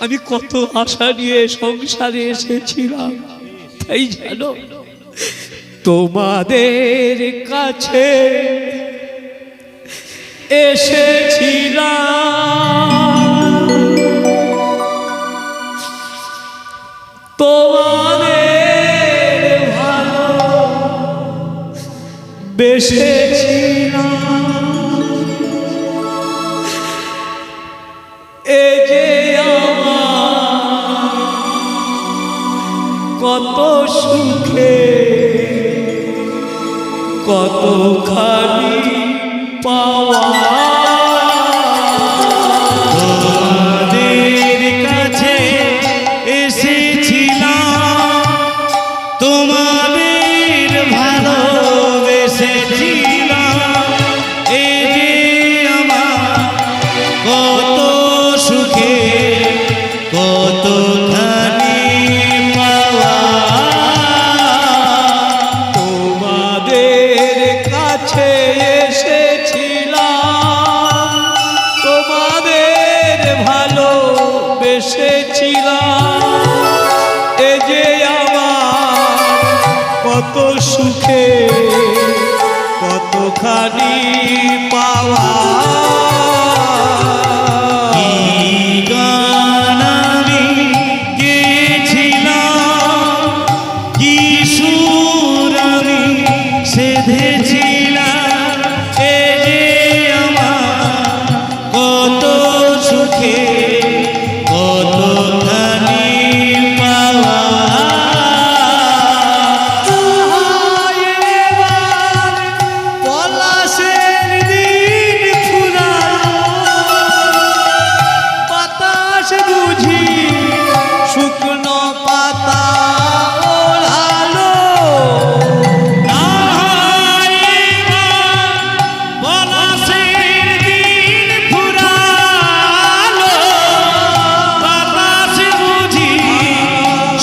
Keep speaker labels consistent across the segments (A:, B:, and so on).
A: আমি কত আশা নিয়ে সংসারে এসেছিলাম, তাই জানো তোমাদের কাছে এসেছিলাম, তোমাদের ভালো বেসেছিলাম। এ যে আমার কত সুখে কতখানি পাওয়া,
B: তোমাদের কাছে এসেছিলাম, তোমাদের ভালোবেসেছিলাম। এই যে আমার কত সুখে কতখানি পাওয়া,
A: তোমাদের কাছে এসেছিলাম, তোমাদের ভালো বেসেছিলাম। এ যে আমার কত সুখে কতখানি পাওয়া।
B: কি গান আমি গেয়েছিলাম, কি সুর আমি সেধেছিলাম। এ যে আমার কত সুখে কতখানি পাওয়া।
A: পলাশের দিন ফুরালো, বাতাস বুঝি শুকনো পাতা ওড়ালো।
B: পলাশের দিন ফুরালো, বাতাস বুঝি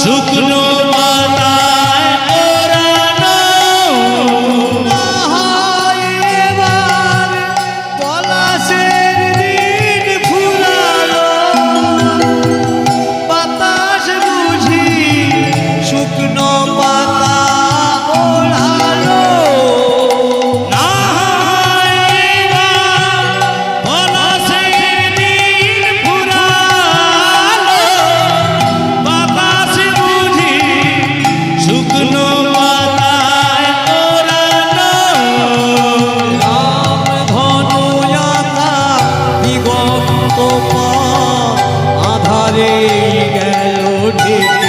B: শুকনো পাতায় ওড়ানো।
A: এবার পলাশের দিন ফুরালো, বাতাস বুঝি শুকনো পাতা ওড়ালো।
B: না পলাশের দিন ফুরালো, বাতাস বুঝি শুকনো পাতায় ওড়ানো।
A: রাম ধনু আঁকা দিগন্ত পথ আধারে গেল ঢেকে।